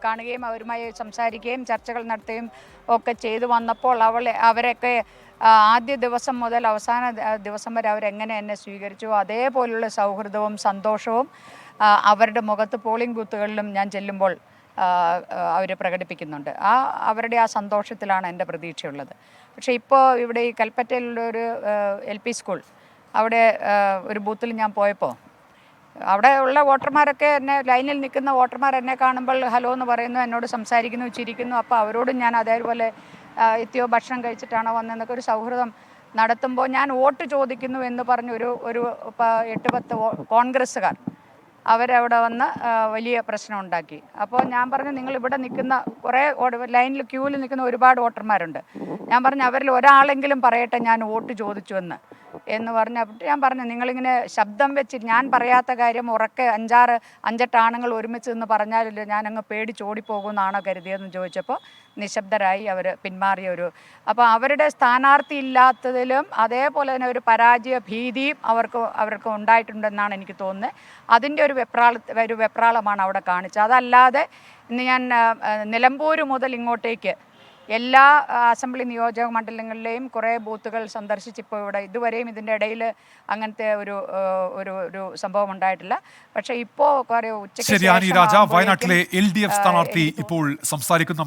കാണുകയും അവരുമായി സംസാരിക്കുകയും ചർച്ചകൾ നടത്തുകയും ഒക്കെ ചെയ്തു വന്നപ്പോൾ അവരൊക്കെ ആദ്യ ദിവസം മുതൽ അവസാന ദിവസം വരെ അവരെങ്ങനെ എന്നെ സ്വീകരിച്ചു അതേപോലുള്ള സൗഹൃദവും സന്തോഷവും അവരുടെ മുഖത്ത് പോളിംഗ് ബൂത്തുകളിലും ഞാൻ ചെല്ലുമ്പോൾ അവർ പ്രകടിപ്പിക്കുന്നുണ്ട്. അവരുടെ ആ സന്തോഷത്തിലാണ് എൻ്റെ പ്രതീക്ഷയുള്ളത്. പക്ഷേ ഇപ്പോൾ ഇവിടെ ഈ കൽപ്പറ്റയിലുള്ള ഒരു LP സ്കൂൾ അവിടെ ഒരു ബൂത്തിൽ ഞാൻ പോയപ്പോൾ അവിടെ ഉള്ള വോട്ടർമാരൊക്കെ എന്നെ ലൈനിൽ നിൽക്കുന്ന വോട്ടർമാർ എന്നെ കാണുമ്പോൾ ഹലോ എന്ന് പറയുന്നു, എന്നോട് സംസാരിക്കുന്നു, ചിരിക്കുന്നു. അപ്പോൾ അവരോടും ഞാൻ അതേപോലെ എത്തിയോ, ഭക്ഷണം കഴിച്ചിട്ടാണോ വന്നതെന്നൊക്കെ ഒരു സൗഹൃദം നടത്തുമ്പോൾ ഞാൻ വോട്ട് ചോദിക്കുന്നു എന്ന് പറഞ്ഞ് ഒരു 8-10 കോൺഗ്രസ്സുകാർ അവരവിടെ വന്ന് വലിയ പ്രശ്നം ഉണ്ടാക്കി. അപ്പോൾ ഞാൻ പറഞ്ഞു, നിങ്ങൾ ഇവിടെ നിൽക്കുന്ന കുറേ ലൈനിൽ ക്യൂവിൽ നിൽക്കുന്ന ഒരുപാട് വോട്ടർമാരുണ്ട്. ഞാൻ പറഞ്ഞു അവരിൽ ഒരാളെങ്കിലും പറയട്ടെ ഞാൻ വോട്ട് ചോദിച്ചു എന്ന് പറഞ്ഞപ്പോൾ ഞാൻ പറഞ്ഞു, നിങ്ങളിങ്ങനെ ശബ്ദം വെച്ച് ഞാൻ പറയാത്ത കാര്യം ഉറക്കെ 5-8 ആണുങ്ങൾ ഒരുമിച്ച് നിന്ന് പറഞ്ഞാലില്ല ഞാൻ അങ്ങ് പേടിച്ചോടിപ്പോകുമെന്നാണോ കരുതിയതെന്ന് ചോദിച്ചപ്പോൾ നിശബ്ദരായി അവർ പിന്മാറിയ അപ്പോൾ അവരുടെ സ്ഥാനാർത്ഥി ഇല്ലാത്തതിലും അതേപോലെ തന്നെ ഒരു പരാജയ ഭീതിയും അവർക്ക് ഉണ്ടായിട്ടുണ്ടെന്നാണ് എനിക്ക് തോന്നുന്നത്. അതിൻ്റെ ഒരു വെപ്രാളമാണ് അവിടെ കാണിച്ചത്. അതല്ലാതെ ഇന്ന് ഞാൻ നിലമ്പൂർ മുതൽ ഇങ്ങോട്ടേക്ക് എല്ലാ അസംബ്ലി നിയോജക മണ്ഡലങ്ങളിലെയും കുറേ ബൂത്തുകൾ സന്ദർശിച്ചിപ്പോൾ ഇതുവരെയും ഇതിൻ്റെ ഇടയിൽ അങ്ങനത്തെ ഒരു സംഭവം ഉണ്ടായിട്ടില്ല. പക്ഷേ ഇപ്പോൾ കുറേ ഉച്ചയ്ക്ക് വയനാട്ടിലെ LDF സ്ഥാനാർത്ഥി ഇപ്പോൾ സംസാരിക്കുന്നു.